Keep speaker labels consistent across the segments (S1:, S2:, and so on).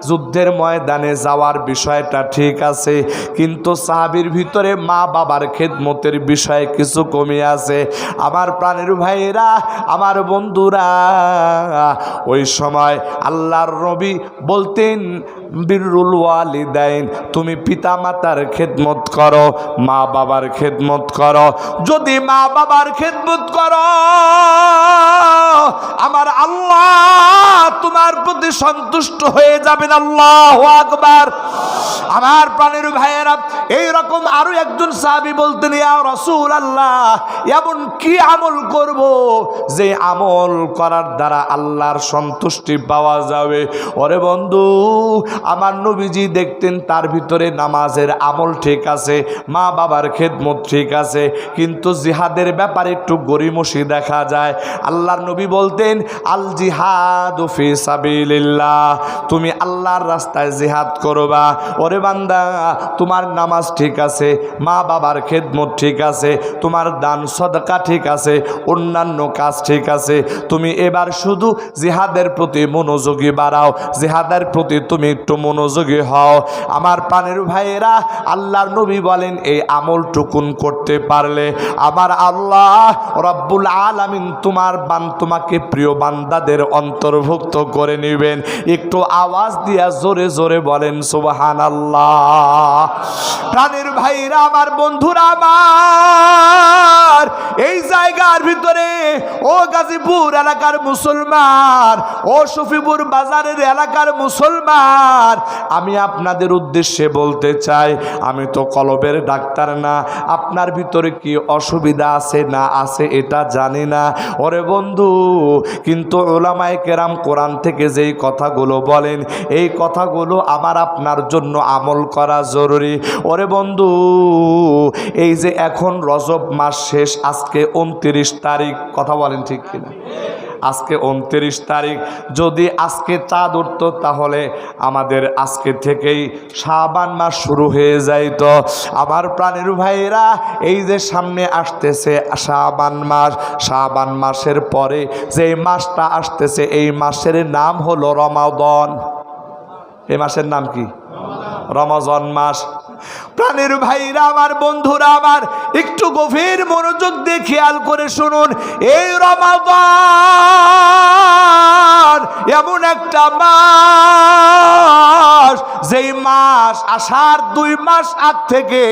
S1: যুদ্ধের ময়দানে যাওয়ার বিষয়টা ঠিক আছে, কিন্তু সাহাবীর ভিতরে মা বাবার খেদমতের বিষয়ে কিছু কমে আছে। আমার প্রাণের ভাইয়েরা, আমার বন্ধুরা, ওই সময় আল্লাহর নবী বলতেন বিররুল ওয়ালিদাইন, তুমি পিতা মাতার খেদমত করো, মা বাবার খেদমত করো। যদি মা বাবার খেদমত করো, আমার আল্লাহ তোমার প্রতি সন্তুষ্ট হয়ে যাবেন। আল্লাহু আকবার। আমার প্রাণের ভাইয়েরা, এইরকম আরো একজন সাহাবী বলতেন, ইয়া রাসূলুল্লাহ, এমন কি আমল করব যে আমল করার দ্বারা আল্লাহর সন্তুষ্টি পাওয়া যাবে? ওরে বন্ধু, আমার নবীজি দেখতেন তার ভিতরে নামাজের আমল ঠিক আছে, মা বাবার খেদমত ঠিক আছে, কিন্তু জিহাদের ব্যাপারে একটু গরিমসি দেখা যায়। আল্লাহর নবী বলতেন, আল জিহাদু ফি সাবিলিল্লাহ, তুমি আল্লাহর রাস্তায় জিহাদ করবা। ওরে বান্দা, তোমার নামাজ ঠিক আছে, মা বাবার খেদমত ঠিক আছে, তোমার দান সদকা ঠিক আছে, অন্যান্য কাজ ঠিক আছে, তুমি এবার শুধু জিহাদের প্রতি মনোযোগী বাড়াও, জিহাদের প্রতি তুমি একটু মনোযোগী হও। আমার প্রাণের ভাইয়েরা, আল্লাহর নবী বলেন, এই আমলটুকুন করতে পারলে আমার আল্লাহ রব্বুল আলামিন তোমাকে প্রিয় বান্দাদের অন্তর্ভুক্ত করে নেবেন। একটু আওয়াজ দিয়া জোরে জোরে বলেন সুবহানাল্লাহ। প্রাণের ভাইরা, আমার বন্ধুরা, আমার এই জায়গার ভিতরে ও গাজীপুর এলাকার মুসলমান, ও শফিপুর বাজারের এলাকার মুসলমান, আমি আপনাদের উদ্দেশ্যে বলতে চাই, আমি তো কলবের ডাক্তার না, আপনার ভিতরে কি অসুবিধা আছে না আছে এটা জানি না। ওরে বন্ধু, কিন্তু উলামায়ে কেরাম কোরআন থেকে যেই কথাগুলো বলেন, এই কথাগুলো আমার আপনার জন্য আমল করা জরুরি। ওরে বন্ধু, এই যে এখন রজব মাস শেষ, আজকে 29 তারিখ, কথা বলেন ঠিক কিনা? আজকে 29 তারিখ, যদি আজকে চাঁদ উঠতো তাহলে আমাদের আজকে থেকেই শাবান মাস শুরু হয়ে যাইত। আমার প্রাণের ভাইয়েরা, এই যে সামনে আসতেছে শাবান মাস, শাবান মাসের পরে যে মাসটা আসতেছে, এই মাসের নাম হলো রমাদান। এই মাসের নাম কি? রমজান মাস। প্রাণের ভাইরা, আমার বন্ধুরা, আমার একটু গভীর মনোযোগ দিয়ে খেয়াল করে শুনুন। এই রমাদান এমন একটা মাস, যেই মাস আসার 2 মাস আগ থেকে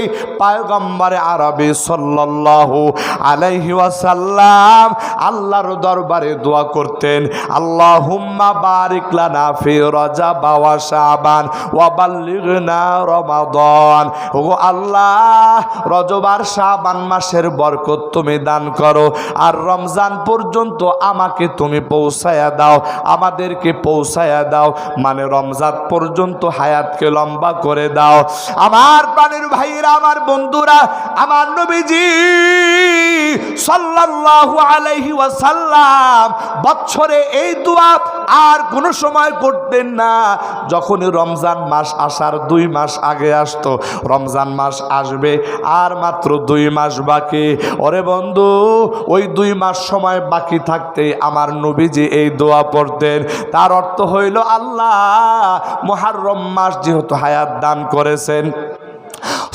S1: পয়গম্বরে আরবি সাল্লাল্লাহু আলাইহি ওয়াসাল্লাম আল্লাহর দরবারে দোয়া করতেন, আল্লাহুম্মা বারিক লানা ফি রজব ওয়া শাবান ওয়া বাল্লিগনা রমাদান। ওগো আল্লাহ, রজব আর শাবান মাসের বরকত তুমি দান করো, আর রমজান পর্যন্ত আমাকে তুমি পৌঁছায়া দাও, আমাদেরকে পৌঁছায়া দাও, মানে রমজান পর্যন্ত হায়াতকে লম্বা করে দাও। আমার প্রাণের ভাইরা, আমার বন্ধুরা, আমার নবীজি সাল্লাল্লাহু আলাইহি ওয়াসাল্লাম বছরে এই দোয়া আর কোনো সময় করতেন না। যখনই রমজান মাস আসার 2 মাস আগে আসতো, রমজান মাস আসবে আর মাত্র 2 মাস বাকি, ওরে বন্ধু, ওই 2 মাস সময় বাকি থাকতে আমার নবীজি এই দোয়া পড়তেন। তার অর্থ হইল, আল্লাহ মুহররম মাস যেহেতু হায়াত দান করেছেন,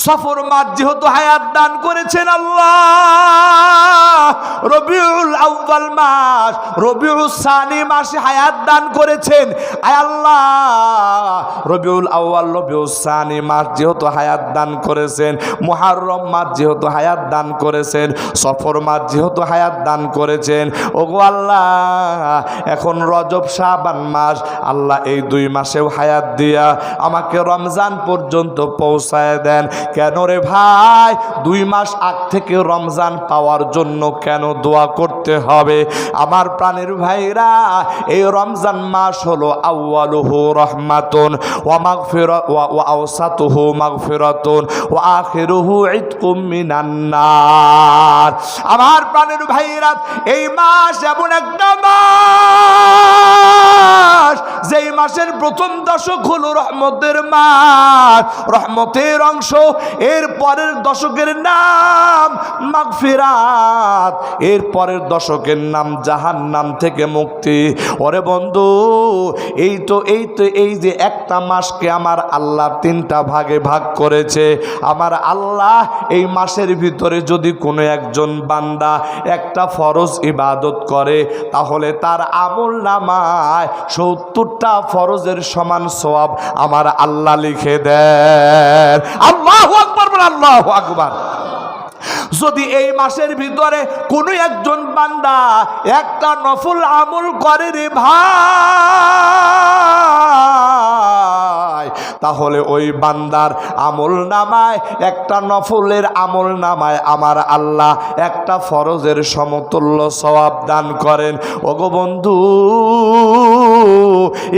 S1: সফর মাস যেহেতু হায়াত দান করেছেন, আল্লাহ রবিউল আউয়াল মাস, রবিউল সানি মাসে হায়াত দান করেছেন, আয় আল্লাহ রবিউল আউয়াল রবিউল সানি মাস যেহেতু হায়াত দান করেছেন, মুহররম মাস যেহেতু হায়াত দান করেছেন, সফর মাস যেহেতু হায়াত দান করেছেন, ওগো আল্লাহ এখন রজব শাবান মাস, আল্লাহ এই 2 মাসেও হায়াত দিয়া আমাকে রমজান পর্যন্ত পৌঁছায় দেন। কেন রে ভাই? 2 মাস আগ থেকে রমজান পাওয়ার জন্য কেন দোয়া করতে হবে? আমার প্রাণের ভাইরা, এই রমজান মাস হলো আউয়ালুহু রহমাতুন ওয়া মাগফিরাত ওয়া আওসাতুহু মাগফিরাতুন ওয়া আখিরুহু ইতকুম মিনান নার। আমার প্রাণের ভাইরা, এই মাস এমন একটা মাস, যেই মাসের প্রথম দশক হলো রহমতের মাস, রহমতের অংশ। এর পরের দশকের নাম মাগফিরাত, এর পরের দশকের নাম জাহান্নাম থেকে মুক্তি। ওরে বন্ধু, এই যে একটা মাসকে আমার আল্লাহ 3টা ভাগে ভাগ করেছে। আমার আল্লাহ এই মাসের ভিতরে যদি কোনো একজন বান্দা একটা ফরজ ইবাদত করে তাহলে তার আমলনামায় 70টা ফরজের সমান সওয়াব আমার আল্লাহ লিখে দেন। আল্লাহু আকবার, আল্লাহু আকবার। যদি এই মাসের ভিতরে কোনো একজন বান্দা একটা নফল আমল করে রে ভাই, তাহলে ওই বান্দার আমল নামায়, একটা নফলের আমল নামায় আমার আল্লাহ একটা ফরজের সমতুল্য সওয়াব দান করেন। ওগো বন্ধু,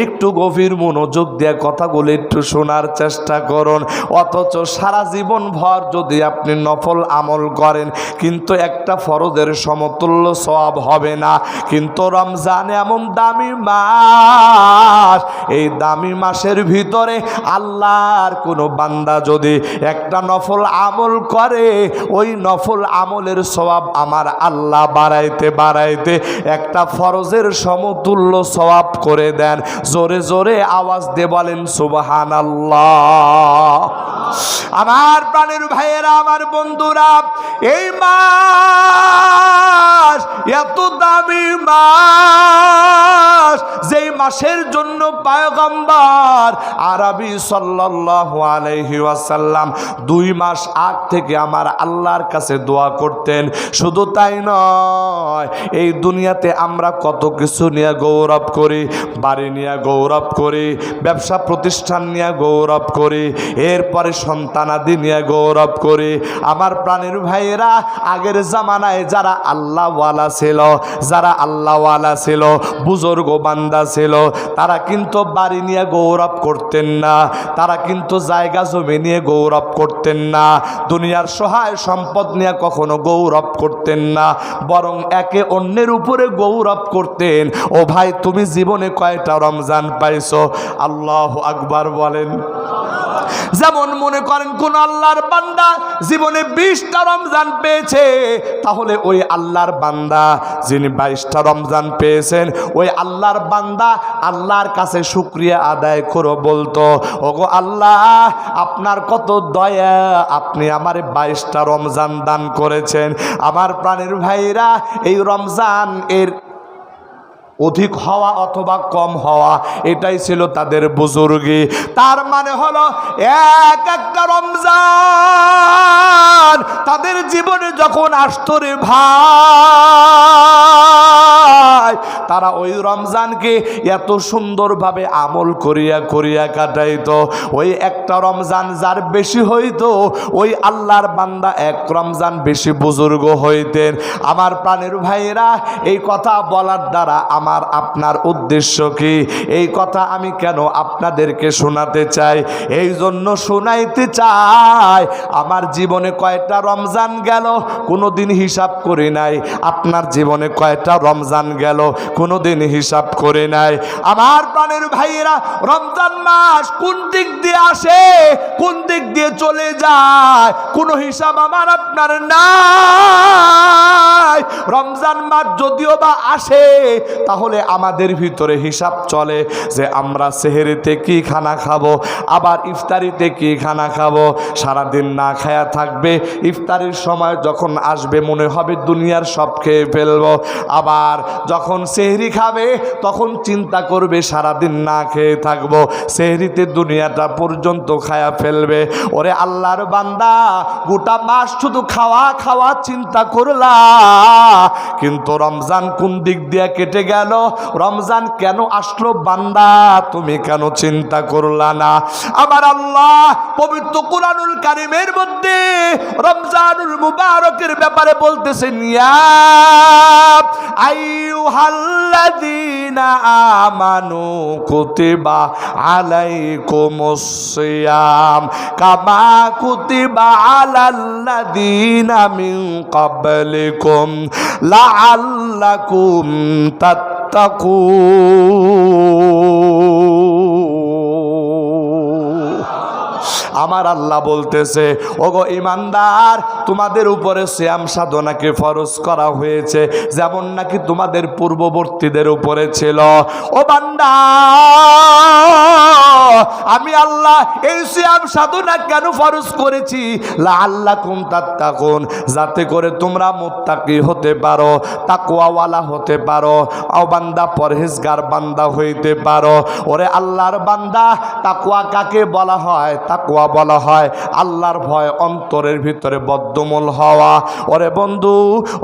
S1: একটু গভীর মনোযোগ দিয়ে কথাগুলো একটু শোনার চেষ্টা করুন। অথচ সারা জীবন ভর যদি আপনি নফল আমল করেন কিন্তু একটা ফরজের সমতুল্য সওয়াব হবে না। কিন্তু রমজান এমন দামি মাস, এই দামি মাসের ভিতরে আল্লাহর কোনো বান্দা যদি একটা নফল আমল করে, ওই নফল আমলের সওয়াব আমার আল্লাহ বাড়াইতে বাড়াইতে একটা ফরজের সমতুল্য সওয়াব করে দেন। জোরে জোরে আওয়াজ দিয়ে বলেন সুবহানাল্লাহ। আমার প্রাণের ভাইয়েরা, আমার বন্ধুরা, এই মাস এত দামি মাস, যেই মাসের জন্য পয়গম্বর আরবি সাল্লাল্লাহু আলাইহি ওয়াসাল্লাম 2 মাস আগ থেকে আমার আল্লাহর কাছে দোয়া করতেন। শুধু তাই নয়, এই দুনিয়াতে আমরা কত কিছু নিয়ে গৌরব করি, বাড়ি নিয়ে গৌরব করি, ব্যবসা প্রতিষ্ঠান নিয়ে গৌরব করি, এরপরে সন্তানাদি নিয়ে গৌরব করি। আমার প্রাণের ভাইয়েরা, আগের জামানায় যারা আল্লাহওয়ালা ছিল, যারা আল্লাহওয়ালা ছিল, বুজুর্গ বান্দা ছিল, তারা কিন্তু বাড়ি নিয়ে গৌরব করতেন না, তারা কিন্তু জায়গা জমি নিয়ে গৌরব করতেন না, দুনিয়ার সহায় সম্পদ নিয়ে কখনো গৌরব করতেন না, বরং একে অন্যের উপরে গৌরব করতেন। ও ভাই, তুমি জীবনে কয়টা রমজান পাইছো? আল্লাহু আকবার বলেন। যেমন মনে করেন কোন আল্লাহর বান্দা জীবনে 20টা রমজান পেয়েছে, তাহলে ওই আল্লাহর বান্দা যিনি 22টা রমজান পেয়েছেন, ওই আল্লাহর বান্দা আল্লাহর কাছে শুকরিয়া আদায় করে বলতো, ওগো আল্লাহ, আপনার কত দয়া, আপনি আমারে 22টা রমজান দান করেছেন। আমার প্রাণের ভাইরা, এই রমজান এর অধিক হওয়া অথবা কম হওয়া এটাই ছিল তাদের বুজুর্গি। তার মানে হলো একটা রমজান তাদের জীবনে যখন আসতো রে ভাই, তারা ওই রমজানকে এত সুন্দরভাবে আমল করিয়া করিয়া কাটাইতো। ওই একটা রমজান যার বেশি হইতো, ওই আল্লাহর বান্দা এক রমজান বেশি বুজুর্গ হইতেন। আমার প্রাণের ভাইয়েরা, এই কথা বলার দ্বারা আমার আপনার উদ্দেশ্য কি? এই কথা আমি কেন আপনাদেরকে শোনাতে চাই? এই জন্য শোনাইতে চাই, আমার জীবনে কয়টা রমজান গেল কোনোদিন হিসাব করে নাই, আপনার জীবনে কয়টা রমজান গেল কোনোদিন হিসাব করে নাই। আমার প্রাণের ভাইয়েরা, রমজান মাস কোন দিক দিয়ে আসে, কোন দিক দিয়ে চলে যায়, কোনো হিসাব আমার আপনার নাই। রমজান মাস যদিও বা আসে, তাহলে আমাদের ভিতরে হিসাব চলে যে আমরা সেহরিতে কি খানা খাবো, আবার ইফতারিতে কি খানা খাবো। সারাদিন না খায়া থাকবে, ইফতারির সময় যখন আসবে মনে হবে দুনিয়ার সব খেয়ে ফেলবো। আবার যখন সেহরি খাবে তখন চিন্তা করবে সারাদিন না খেয়ে থাকবো, সেহরিতে দুনিয়াটা পর্যন্ত খায়া ফেলবে। ওরে আল্লাহর বান্দা, গোটা মাস শুধু খাওয়া খাওয়া চিন্তা করলা, কিন্তু রমজান কোন দিক দিয়ে কেটে গেল, রমজান কেন আসলো বান্দা তুমি কেন চিন্তা করলা না? আমার আল্লাহ পবিত্র কুরআনুল কারীমের মধ্যে রমজানুল মুবারকের ব্যাপারে বলতেছেন, ইয়া আইয়ুহাল্লাযীনা আমানু কুতিবা আলাইকুমুস সিয়াম কামা কুতিবা আলাল্লাযীনা মিন ক্বাবলিকুম লাআল্লাকুম আমার আল্লাহ বলতেছে, ওগো ঈমানদার, তোমাদের উপরে সিয়াম সাধনাকে ফরজ করা হয়েছে যেমন নাকি তোমাদের পূর্ববর্তীদের উপরে ছিল। ও বান্দা, আমি আল্লাহ এই সিয়াম সাধনা কেন ফরজ করেছি? লাআল্লাকুম তাত্তাকুন, যাতে করে তোমরা মুত্তাকি হতে পারো, তাকওয়াওয়ালা হতে পারো, ও বান্দা পরহেজগার বান্দা হইতে পারো। ওরে আল্লাহর বান্দা, তাকওয়া কাকে বলা হয়? তাকওয়া বলা হয় আল্লাহর ভয় অন্তরের ভিতরে বদ্ধমূল হওয়া। ওরে বন্ধু,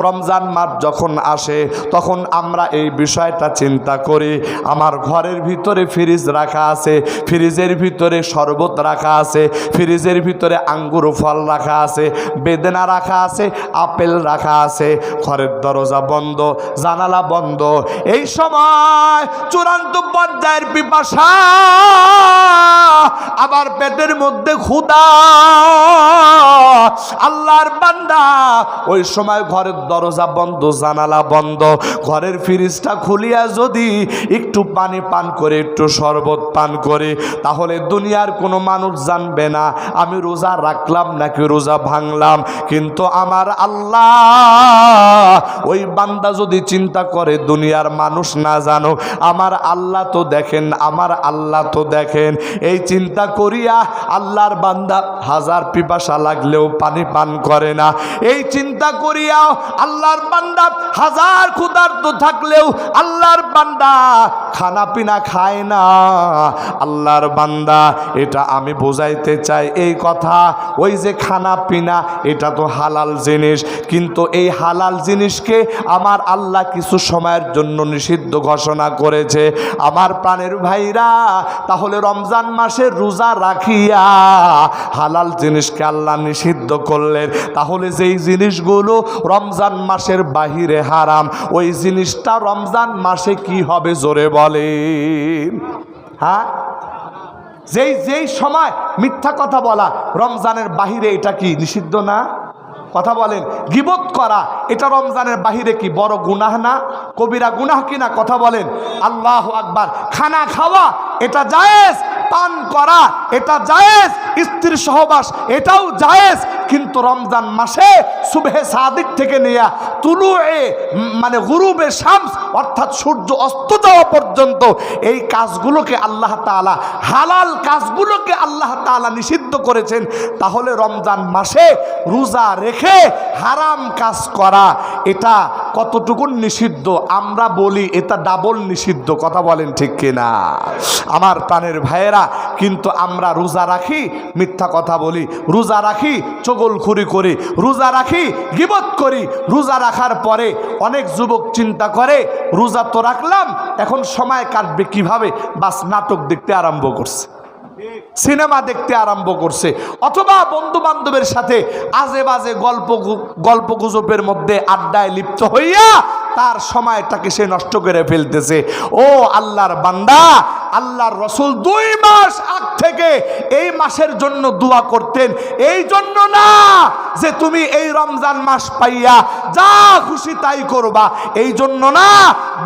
S1: রমজান মাস যখন আসে তখন আমরা এই বিষয়টা চিন্তা করি। আমার ঘরের ভিতরে ফ্রিজ রাখা আছে, ফ্রিজের ভিতরে শরবত রাখা আছে, ফ্রিজের ভিতরে আঙ্গুর ফল রাখা আছে, বেদেনা রাখা আছে, আপেল রাখা আছে, ঘরের দরজা বন্ধ, জানালা বন্ধ। এই সময় চূড়ান্ত পর্যায়ের পিপাসা, আবার পেটের মধ্যে ক্ষুধা। আল্লাহর বান্দা, ওই সময় ঘরের দরজা বন্ধ, জানালা বন্ধ, ঘরের ফ্রিজটা খুলিয়া যদি একটু পানি পান করে, একটু শরবত পান করে, তাহলে দুনিয়ার কোনো মানুষ জানবে না আমি রোজা রাখলাম নাকি রোজা ভাঙলাম। কিন্তু আমার আল্লাহ, ওই বান্দা যদি চিন্তা করে দুনিয়ার মানুষ না জানো, আমার আল্লাহ তো দেখেন, আমার আল্লাহ তো দেখেন। এই চিন্তা করিয়া আল্লাহর বান্দা হাজার পিপাসা লাগলেও পানি পান করে না। এই চিন্তা করিয়াও আল্লাহর বান্দা হাজার ক্ষুধার্ত থাকলেও আল্লাহর বান্দা খানা পিনা খায় না। আল্লাহর বান্দা, এটা আমি বোঝাইতে চাই এই কথা, ওই যে খানা পিনা এটা তো হালাল জিনিস, কিন্তু এই হালাল জিনিসকে আমার আল্লাহ কিছু সময়ের জন্য নিষিদ্ধ ঘোষণা করেছে। আমার প্রাণের ভাইরা, তাহলে রমজান মাসে রোজা রাখিয়া হালাল জিনিসকে আল্লাহ নিষিদ্ধ করলেন, তাহলে যেই জিনিসগুলো রমজান মাসের বাহিরে হারাম, ওই জিনিসটা রমজান মাসে কি হবে জোরে বলেন? হ্যাঁ, যেই সময় মিথ্যা কথা বলা রমজানের বাহিরে, এটা কি নিষিদ্ধ না? কথা বলেন। গীবত করা এটা রমজানের বাহিরে কি বড় গুনাহ না? কবিরা গুনাহ কিনা? কথা বলেন। আল্লাহু আকবার। খানা খাওয়া এটা জায়েজ, পান করা এটা জায়েজ, স্ত্রীর সহবাস এটাও জায়েজ, কিন্তু রমজান মাসে সুবহে সাদিক থেকে নিয়ে তুলুয়ে মানে গুরুবে শামস অর্থাৎ সূর্য অস্ত যাওয়া পর্যন্ত এই কাজগুলোকে আল্লাহ তাআলা, হালাল কাজগুলোকে আল্লাহ তাআলা নিষিদ্ধ করেছেন। তাহলে রমজান মাসে রোজা রেখে হারাম কাজ করা এটা কতটুকু নিষিদ্ধ? আমরা বলি এটা ডাবল নিষিদ্ধ। কথা বলেন ঠিক কিনা? আমার প্রাণের ভাইয়েরা, কিন্তু আমরা রোজা রাখি, মিথ্যা কথা বলি, রোজা রাখি, চগলখুরি করি, রোজা রাখি, গীবত করি। রোজা রাখার পরে অনেক যুবক চিন্তা করে রোজা তো রাখলাম, এখন সময় কাটবে কিভাবে? বাস নাটক দেখতে আরম্ভ করছে, সিনেমা দেখতে আরম্ভ করছে, অথবা বন্ধু বান্ধবের সাথে আজে বাজে গল্প গুজবের মধ্যে আড্ডায় লিপ্ত হইয়া তার সময়টাকে সে নষ্ট করে ফেলতেছে। ও আল্লাহর বান্দা, আল্লাহর রসুল 2 মাস আগ থেকে এই মাসের জন্য দোয়া করতেন। এই জন্য না যে তুমি এই রমজান মাস পাইয়া যা খুশি তাই করবা, এই জন্য না,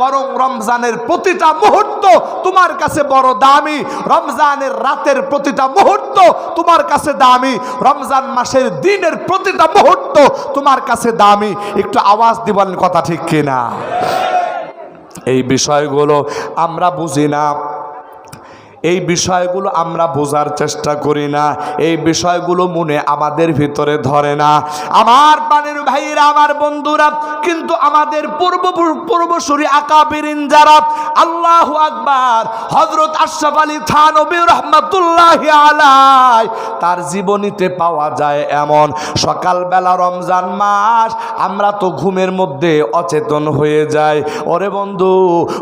S1: বরং রমজানের প্রতিটা মুহূর্ত তোমার কাছে বড় দামি, রমজানের রাতের প্রতিটা মুহূর্ত তোমার কাছে দামি, রমজান মাসের দিনের প্রতিটা মুহূর্ত তোমার কাছে দামি। একটু আওয়াজ দিবেন, কথা ঠিক কিনা? এই বিষয়গুলো আমরা বুঝি না, এই বিষয়গুলো আমরা বোঝার চেষ্টা করি না, এই বিষয়গুলো মনে আমাদের ভিতরে ধরে না। আমার প্রাণের ভাইরা, আমার বন্ধুরা, কিন্তু আমাদের পূর্বসূরি আকাবিরিন যারা, আল্লাহু আকবার, হযরত আশরাফ আলী থানভী রাহমাতুল্লাহি আলাইহি, তার জীবনীতে পাওয়া যায় এমন সকালবেলা রমজান মাস আমরা তো ঘুমের মধ্যে অচেতন হয়ে যাই। ওরে বন্ধু,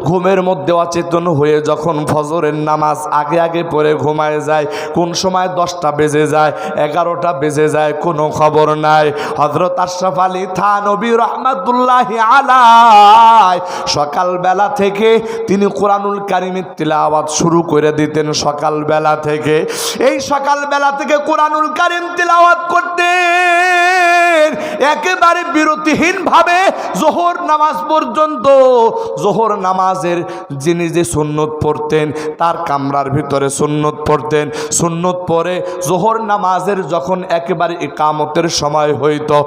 S1: ঘুমের মধ্যে অচেতন হয়ে যখন ফজরের নামাজ আগে আগে পড়ে ঘুমায় যায়, কোন সময় 10টা বেজে যায়, 11টা বেজে যায়, কোনো খবর নাই। হযরত আশরাফ আলী থানভী রাহমাতুল্লাহি আলাইহি সকালবেলা থেকে তিনি কোরআনুল কারীমের তিলাওয়াত শুরু করে দিতেন। সকালবেলা থেকে, এই সকালবেলা থেকে কোরআনুল কারীম তিলাওয়াত করতেন একেবারে বিরতিহীন ভাবে জোহর নামাজ পর্যন্ত। জোহর নামাজের যিনি যে সুন্নত পড়তেন তার কামরার ভিতরে সুন্নত পড়তেন, সুন্নত পড়ে জোহর নামাজের যখন একেবারে ইকামতের সময় হইতো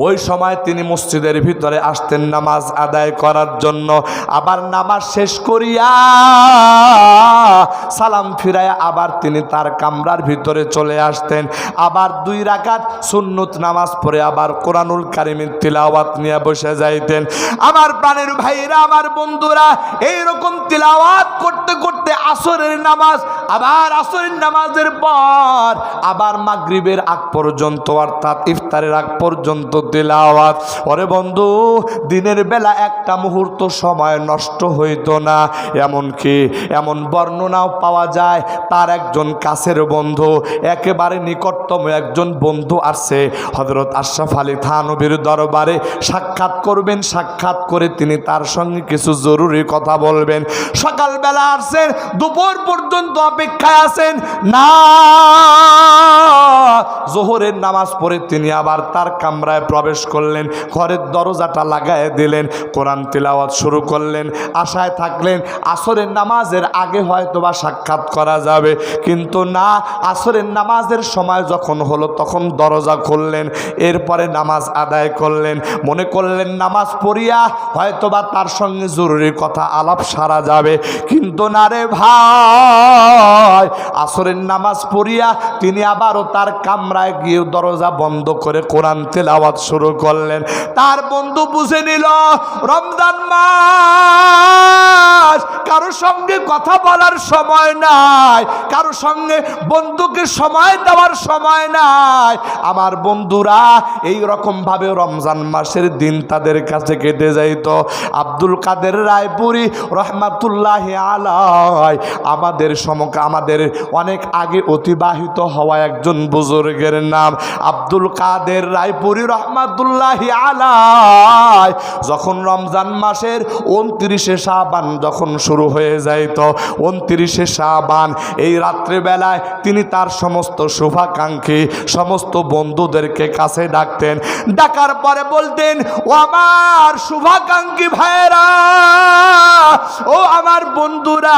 S1: ওই সময় তিনি মসজিদের ভিতরে আসতেন নামাজ আদায় করার জন্য। আবার নামাজ শেষ করিয়া সালাম ফিরাইয়া আবার তিনি তার কামরার ভিতরে চলে আসতেন। আবার 2 রাকাত সুন্নত নামাজ পড়ে আবার কোরআনুল কারীমের তিলাওয়াত নিয়ে বসে যাইতেন। আমার প্রাণের ভাইরা, আমার বন্ধুরা, এইরকম তিলাওয়াত করতে করতে আসরের নামাজ, আবার আসরের নামাজের পর আবার মাগরিবের আগ পর্যন্ত, অর্থাৎ ইফতারের আগ পর্যন্ত তিলাওয়াত। ওরে বন্ধু, দিনের বেলা একটা মুহূর্ত সময় নষ্ট হইতো না। এমনকি এমন বর্ণনাও পাওয়া যায়, তার একজন কাছের বন্ধু, একেবারে নিকটতম একজন বন্ধু আসছে হযরত আশরাফ আলী থানভীর দরবারে সাক্ষাৎ করবেন। সাক্ষাৎ করে তিনি তার সঙ্গে কিছু জরুরি কথা বলবেন। সকালবেলা আসছেন, দুপুর পর্যন্ত অপেক্ষায় আছেন না, জোহরের নামাজ পড়ে তিনি আবার তার কামরায় প্রবেশ করলেন, ঘরের দরজাটা লাগায় দিলেন, কোরআন তিলাওয়াত শুরু করলেন। আশায় থাকলেন আসরের নামাজের আগে হয়তোবা সাক্ষাৎ করা যাবে, কিন্তু না, আসরের নামাজের সময় যখন হলো তখন দরজা খুললেন। এরপরে নামাজ আদায় করলেন, মনে করলেন নামাজ পড়িয়া হয়তোবা তার সঙ্গে জরুরি কথা আলাপ সারা যাবে, কিন্তু না রে ভাই, আসরের নামাজ পড়িয়া তিনি আবারও তার কামরায় গিয়ে দরজা বন্ধ করে কোরআন তেলাওয়াত শুরু করলেন। তার বন্ধু বুঝে নিল রমজান মাস, কারো সঙ্গে কথা বলার সময় নাই, কারো সঙ্গে বন্ধুকে সময় দেওয়ার সময় নাই। আমার বন্ধুরা এই রকম ভাবে রমজান মাসের দিন তাদের কাছে কেটে যাইত। আব্দুল কাদের রায়পুরী রহমাতুল্লাহি আলাইহি আমাদের অনেক আগে অতিবাহিত হওয়া একজন বুজুর্গের নাম আব্দুল কাদের রায়পুরী রহমাতুল্লাহি আলাইহি। যখন রমজান মাসের 29শে শাবান যখন শুরু হয়ে যাইত, 29শে শাবান এই রাত্রিবেলায় তিনি তার সমস্ত শুভাকাঙ্ক্ষী সমস্ত বন্ধুদেরকে কাছে ডাকতেন। ডাকার পরে বলতেন, ও আমার শুভাকাঙ্ক্ষী ভাইরা, ও আমার বন্ধুরা,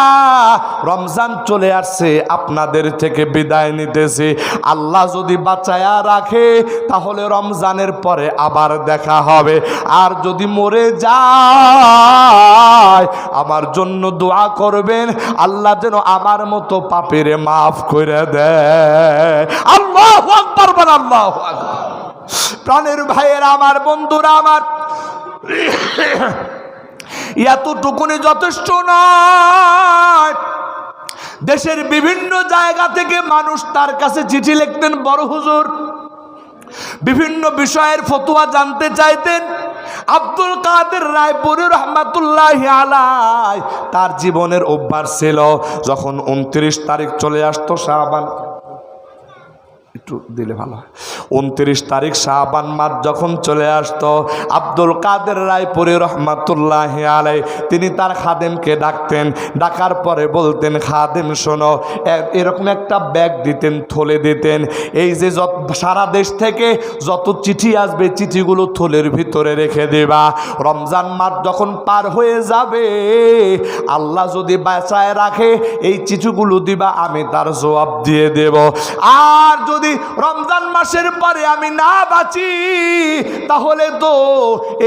S1: রমজান চলে আসছে, আপনাদের থেকে বিদায় নিতেছি। আল্লাহ যদি বাঁচায়া রাখে তাহলে রমজানের পরে আবার দেখা হবে, আর যদি মরে যায় আমার জন্য দোয়া করবেন, আল্লাহ যেন আমার মতো পাপের মাফ করে দেয়। আল্লাহু আকবার, আল্লাহু আকবার। প্রাণের ভাইয়েরা, আমার বন্ধুরা, আমার এতটুকুনি যথেষ্ট নয়। দেশের বিভিন্ন জায়গা থেকে মানুষ তার কাছে চিঠি লিখতেন, বড় হুজুর, বিভিন্ন বিষয়ের ফতোয়া জানতে চাইতেন। আব্দুল কাদের রায়পুরী রহমাতুল্লাহি আলাইহি তার জীবনের অভ্যাস ছিল, যখন 29 তারিখ চলে আসতো শাবান, একটু দিলে ভালো হয়, 29 তারিখ শাবান মাস যখন চলে আসতো, আব্দুল কাদের রায়পুরী রহমাতুল্লাহি আলাইহি তিনি তার খাদেমকে ডাকতেন। ডাকার পরে বলতেন, খাদেম শোনো, এরকম একটা ব্যাগ দিতেন, থলে দিতেন, এই যে সারা দেশ থেকে যত চিঠি আসবে চিঠিগুলো থলের ভিতরে রেখে দেবা। রমজান মাস যখন পার হয়ে যাবে, আল্লাহ যদি বাঁচায় রাখে এই চিঠিগুলো দিবা, আমি তার জবাব দিয়ে দেব। আর যদি রমজান মাসের পরে আমি না বাঁচি তাহলে তো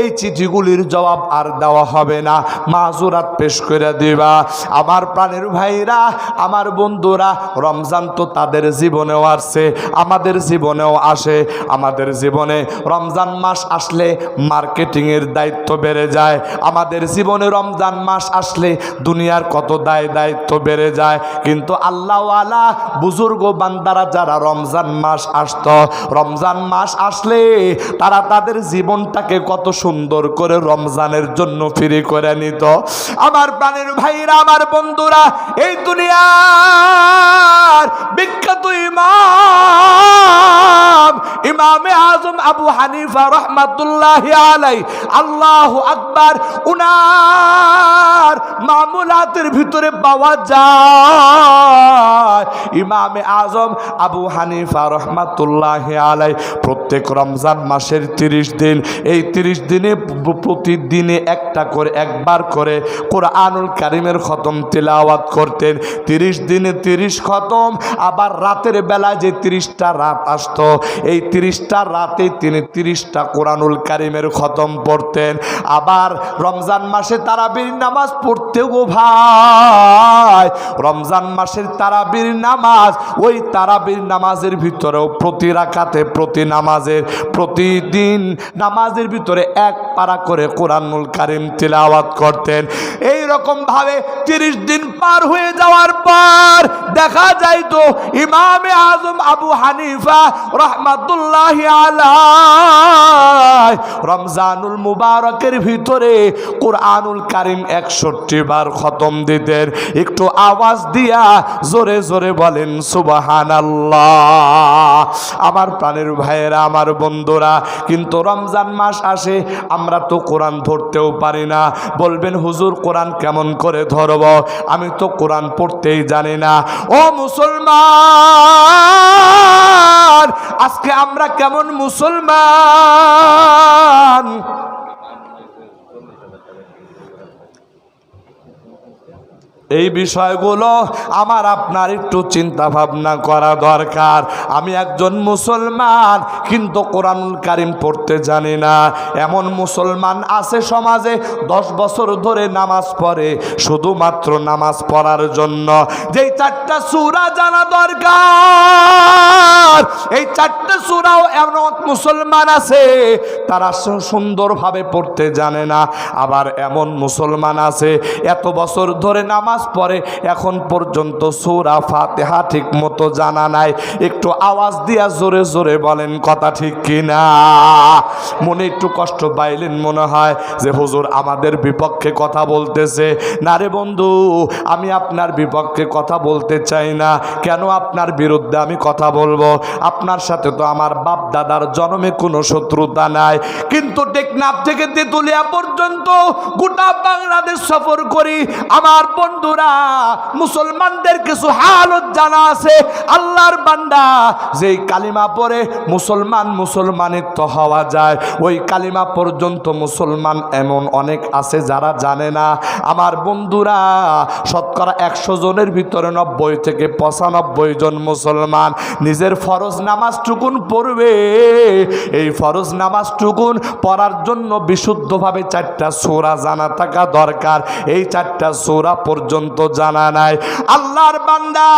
S1: এই চিঠিগুলির জবাব আর দেওয়া হবে না, মাযুরাত পেশ করে দিবা। আমার প্রাণের ভাইরা, আমার বন্ধুরা, রমজান তো তাদের জীবনেও আসছে, আমাদের জীবনেও আসে। আমাদের জীবনে রমজান মাস আসলে মার্কেটিংয়ের দায়িত্ব বেড়ে যায়, আমাদের জীবনে রমজান মাস আসলে দুনিয়ার কত দায়িত্ব বেড়ে যায়। কিন্তু আল্লাহওয়ালা বুজুর্গ বান্দারা যারা রমজান মাস আসত, রমজান মাস আসলে তারা তাদের জীবনটাকে কত সুন্দর করে রমজানের জন্য ফ্রি করে নিত। আমার প্রাণের ভাইরা, আমার বন্ধুরা, এই দুনিয়ার বিখ্যাত ইমামে আজম আবু হানিফা রহমাতুল্লাহি আলাইহি, আল্লাহু আকবার, উনার মামুলাতের ভিতরে পাওয়া যায় ইমামে আজম আবু হানিফা রহমাতুল্লাহি আলাইহি প্রত্যেক রমজান মাসের 30 দিন, এই 30 দিনে প্রতিদিনে একবার করে কোরআনুল কারীমের খতম তিলাওয়াত করতেন। 30 দিনে 30 খতম। আবার রাতের বেলা যে 30টা রাত আসতো, এই 30টা রাতে তিনি 30টা কোরআনুল কারীমের খতম পড়তেন। আবার রমজান মাসে তারাবির নামাজ পড়তে গো ভাই, রমজান মাসের তারাবির নামাজ, ওই তারাবির নামাজের ভিতরেও প্রতি রাকাতে প্রতিদিন নামাজের ভিতরে 1 পারা করে কোরআনুল কারীম তিলাওয়াত করতেন। এই রকম ভাবে 30 দিন পার হয়ে যাওয়ার পর দেখা যাইতো ইমামে আজম আবু হানিফা রহমাতুল্লাহি আলাইহি রমজানুল মুবারকের ভিতরে কোরআনুল কারীম 61 বার খতম দিতেন। একটু আওয়াজ দিয়া জোরে জোরে বলেন সুবহানাল্লাহ। আমার প্রাণের ভাইয়েরা, আমার বন্ধুরা, কিন্তু রমজান মাস আসে আমরা তো কোরআন ধরতেও পারি না। বলবেন হুজুর কোরআন কেমন করে ধরব, আমি তো কোরআন পড়তেই জানি না। ও মুসলমান, আজকে আমরা কেমন মুসলমান? এই বিষয়গুলো আমার আপনার একটু চিন্তা ভাবনা করা দরকার। আমি একজন মুসলমান কিন্তু কোরআনুল কারীম পড়তে জানি না। এমন মুসলমান আছে সমাজে 10 বছর ধরে নামাজ পড়ে, শুধুমাত্র নামাজ পড়ার জন্য। যেই 4টা সূরা জানা দরকার, এই 4টা সূরাও এমন মুসলমান আছে তারা সুন্দরভাবে পড়তে জানে না। আবার এমন মুসলমান আছে এত বছর ধরে নামাজ পড়ে, এখন পর্যন্ত সূরা ফাতিহা ঠিক মতো জানা নাই। একটু আওয়াজ দিয়া জোরে জোরে বলেন কথা ঠিক কিনা? মনে একটু কষ্ট পাইলেন মনে হয় যে হুজুর আমাদের বিপক্ষে কথা বলতেছে। না রে বন্ধু, আমি আপনার বিপক্ষে কথা বলতে চাই না। কেন আপনার বিরুদ্ধে আমি কথা বলবো? আপনার সাথে তো আমার বাপ দাদার জন্মে কোনো শত্রুতা নাই। কিন্তু টেকনাফ থেকে তেতুলিয়া পর্যন্ত গোটা বাংলাদেশ সফর করি। আমার বন্ধুরা, মুসলমানদের কিছু হালত জানা আছে। আল্লাহর বান্দা যেই কালিমা পড়ে মুসলমানের তো হওয়া যায়, ওই কালিমা পর্যন্ত মুসলমান এমন অনেক আছে যারা জানে না। আমার বন্ধুরা, শতকরা 100 জনের ভিতরে 90 থেকে 95 জন মুসলমান নিজের ফরজ নামাজটুকুন পড়বে। এই ফরজ নামাজটুকুন পড়ার জন্য বিশুদ্ধভাবে 4টা সূরা জানা থাকা দরকার। এই 4টা সূরা পর্যন্ত জানা নাই। আল্লাহর বান্দা,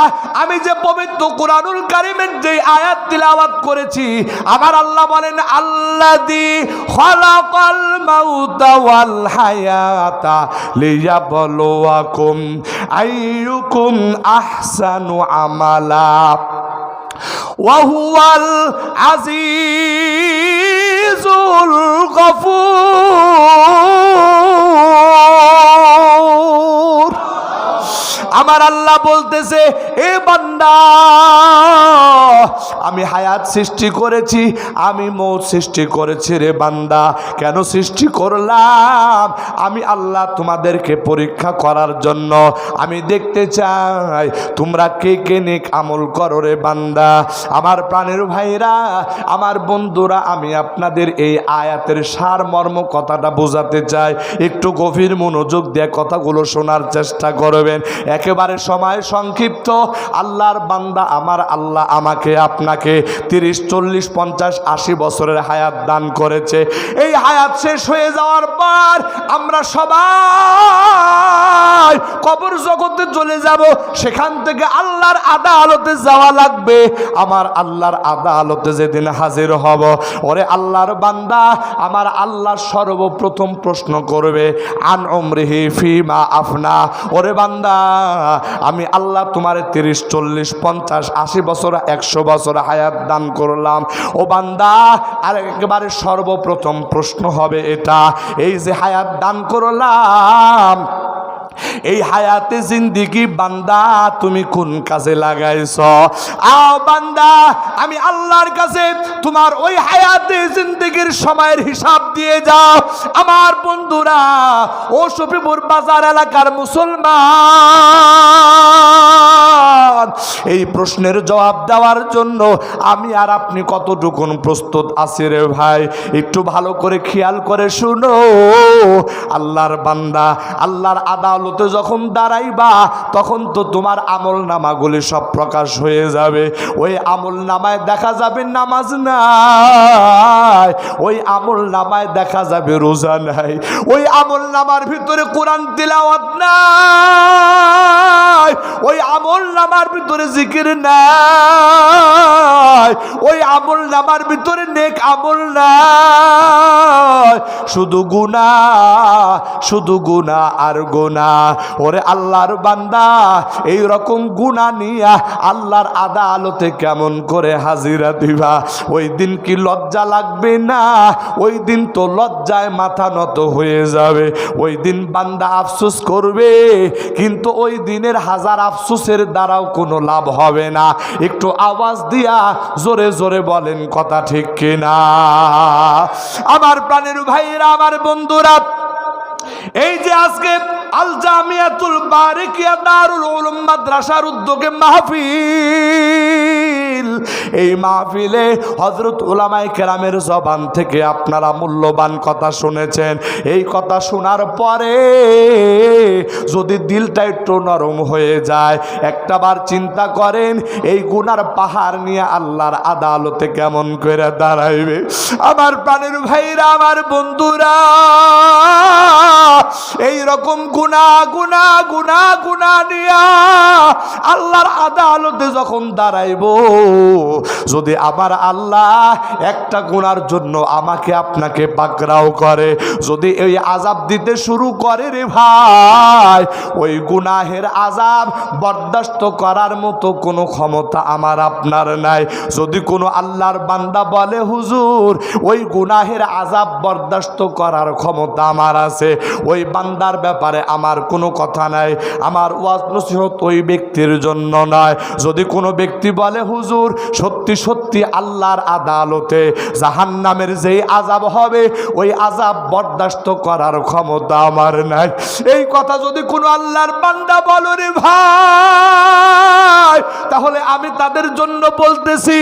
S1: আমি যে পবিত্র কোরআনুল কারীমের যে আয়াত তিলাওয়াত করেছি, আমার আল্লাহ বলেন আল্লাযী খালাকাল মাউতা ওয়াল হায়াতা লিয়াবলুয়াকুম আইয়ুকুম আহসানু আমালা ওয়া হুয়াল আজিজুল গফুর। আমার আল্লাহ বলতেছে, এ বান্দা, আমি হায়াত সৃষ্টি করেছি, আমি মৌত সৃষ্টি করেছি রে বান্দা। কেন সৃষ্টি করলাম? আমি আল্লাহ তোমাদেরকে পরীক্ষা করার জন্য। আমি দেখতে চাই তোমরা কে কে নেক আমল করো রে বান্দা। আমার প্রাণের ভাইরা, আমার বন্ধুরা, আমি আপনাদের এই আয়াতের সারমর্ম কথাটা বোঝাতে চাই। একটু গভীর মনোযোগ দিয়ে কথাগুলো শোনার চেষ্টা করবেন। একেবারে সময় সংক্ষিপ্ত। আল্লাহর বান্দা, আমার আল্লাহ আমাকে আপনাকে 30, 40, 50, 80 বছরের হায়াত দান করেছে। এই হায়াত শেষ হয়ে যাওয়ার পর আমরা সবাই কবর জগতে চলে যাব। সেখান থেকে আল্লাহর আদালতে যাওয়া লাগবে। আমার আল্লাহর আদালতে যেদিন হাজির হব, ওরে আল্লাহর বান্দা, আমার আল্লাহ সর্বপ্রথম প্রশ্ন করবে আন উমরিহি ফিমা আফনা। ওরে বান্দা, আমি আল্লাহ তোমার 30, 40, 50, 80 বছর, 100 বছর হায়াত দান করলাম। ও বান্দা, আর একেবারে সর্বপ্রথম প্রশ্ন হবে এটা, এই যে হায়াত দান করলাম, এই হায়াতে জিন্দিগি বান্দা তুমি কোন কাজে লাগাইছ? আও বান্দা, আমি আল্লাহর কাছে তোমার ওই হায়াতে জিন্দিগির সময়ের হিসাব দিয়ে যাও। আমার বন্ধুরা, ও শফিপুর বাজার এলাকার মুসলমান, এই প্রশ্নের জবাব দেওয়ার জন্য আমি আর আপনি কতটুকুন প্রস্তুত আছি রে ভাই? একটু ভালো করে খেয়াল করে শুনো। আল্লাহর বান্দা আল্লাহর আদালতে যখন দাঁড়াইবা তখন তো তোমার আমল নামাগুলি সব প্রকাশ হয়ে যাবে। ওই আমল নামায় দেখা যাবে নামাজ নাই, ওই আমল নামায় দেখা যাবে রোজা নাই, ওই আমল নামার ভিতরে কোরআন তিলাওয়াত নাই, ওই আমল নামার ভিতরে জিকির নাই, ওই আমল নামার ভিতরে নেক আমল নাই, শুধু গুনাহ, শুধু গুনাহ আর গুনাহ। ওরে আল্লাহর বান্দা, এই রকম গুনাহ নিয়া আল্লাহর আদালতে কেমন করে হাজিরা দিবা? ওই দিন কি লজ্জা লাগবে না? ওই দিন তো লজ্জায় মাথা নত হয়ে যাবে। ওই দিন বান্দা আফসোস করবে, কিন্তু ওই দিনের হাজার আফসোসের দ্বারাও কোনো লাভ হবে না। একটু আওয়াজ দিয়া জোরে জোরে বলেন কথা ঠিক কিনা? আমার প্রাণের ভাইরা, আমার বন্ধুরা, এই যে আজকে আল জামিয়াতুল বারিকিয়া দারুল উলুম মাদ্রাসার উদ্যোগে মাহফিল, এই মাহফিলে হযরত উলামায়ে কেরামের জবান থেকে আপনারা মূল্যবান কথা শুনেছেন। এই কথা শোনার পরে যদি দিলটা একটু নরম হয়ে যায়, একটাবার চিন্তা করেন এই গুনার পাহাড় নিয়ে আল্লাহর আদালতে কেমন করে দাঁড়াইবে। আমার প্রাণের ভাইরা, আমার বন্ধুরা, এই রকম গুনাহ গুনাহ গুনাহ গুনাহ নিয়া আল্লাহর আদালতে যখন দাঁড়াইব, যদি আমার আল্লাহ একটা গুনার জন্য আমাকে আপনাকে পাকড়াও করে, যদি এই আযাব দিতে শুরু করে রে ভাই, ওই গুনাহের আযাব বরদাস্ত করার মতো কোনো ক্ষমতা আমার আপনার নাই। যদি কোনো আল্লাহর বান্দা বলে হুজুর ওই গুনাহের আযাব বরদাস্ত করার ক্ষমতা আমার আছে, ওই বান্দার ব্যাপারে আমার কোনো কথা নাই। আমার ওয়াজ নসিহত ওই ব্যক্তির জন্য নয়। যদি কোনো ব্যক্তি বলে হুজুর সত্যি সত্যি আল্লাহর আদালতে জাহান্নামের যেই আযাব হবে ওই আযাব বরদাস্ত করার ক্ষমতা আমার নাই, এই কথা যদি কোনো আল্লাহর বান্দা বলো রে ভাই, তাহলে আমি তাদের জন্য বলতেছি,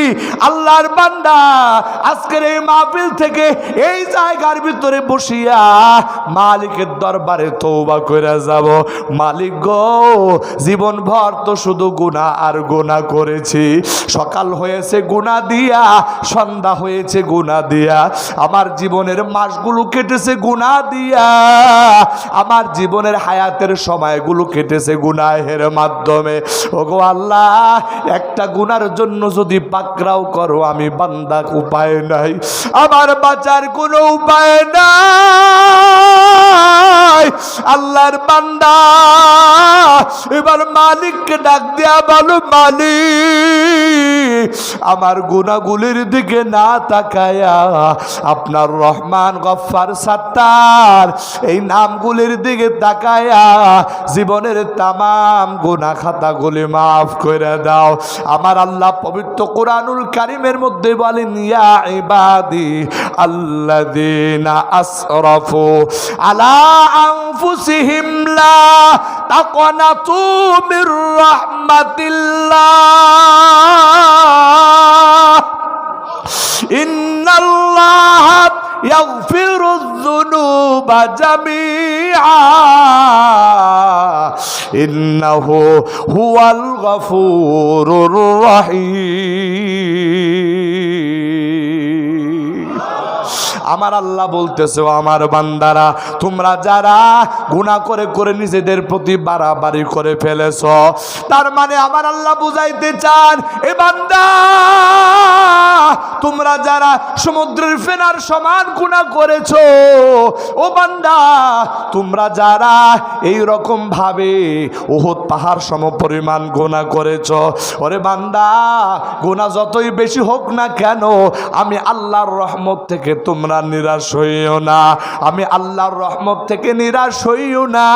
S1: আল্লাহর বান্দা আজকের এই মাহফিল থেকে এই জায়গার ভিতরে বসিয়া মালিকের দরবারে তওবা কইরা যাব। মালিক গো, জীবন ভর তো শুধু গুনাহ আর গুনাহ করেছি। সকাল হয়েছে গুনাহ দিয়া, সন্ধ্যা হয়েছে গুনাহ দিয়া, আমার জীবনের মাসগুলো কেটেছে গুনাহ দিয়া, আমার জীবনের হায়াতের সময়গুলো কেটেছে গুনাহের মাধ্যমে। ওগো আল্লাহ, একটা গুনার জন্য যদি পাকড়াও করো আমি বান্দা, উপায় নাই, আমার বাঁচার কোনো উপায় নাই। আল্লাহর বান্দা এবার মালিককে ডাক দিয়া বলো, মালিক আমার গুনাহগুলির দিকে না তাকায়া আপনার রহমান, গফফার, সাত্তার এই নামগুলির দিকে তাকায়া জীবনের তামাম গুনাহ খাতাগুলি মাফ করে দাও। আমার আল্লাহ পবিত্র কোরআনুল কারীমের মধ্যে বলেন, ইয়া ইবাদি আল্লাযীনা আসরাফু আলা আনফুসিহিম লা তাকনাতু মির রাহমাতিল্লাহ ইন্নাল্লাহ ইয়াগফিরুয যুনুবা জামিআ ইন্নাহু হুয়াল গফুরুর রহিম। আমার আল্লাহ বলতেছে, আমার বান্দারা, তোমরা যারা গুনাহ করে করে নিজেদের প্রতি বাড়াবাড়ি করে ফেলেছ, তার মানে আমার আল্লাহ বুঝাইতে চান, এ বান্দা তোমরা যারা সমুদ্রের ফেনার সমান গুনাহ করেছো, ও বান্দা তোমরা যারা এই রকম ভাবে উহুদ পাহাড় সমপরিমাণ গুনাহ করেছো, ওরে বান্দা গুনাহ যতই বেশি হোক না কেন আমি আল্লাহর রহমত থেকে তোমরা নিরাশ হইও না, আমি আল্লাহর রহমত থেকে নিরাশ হইও না,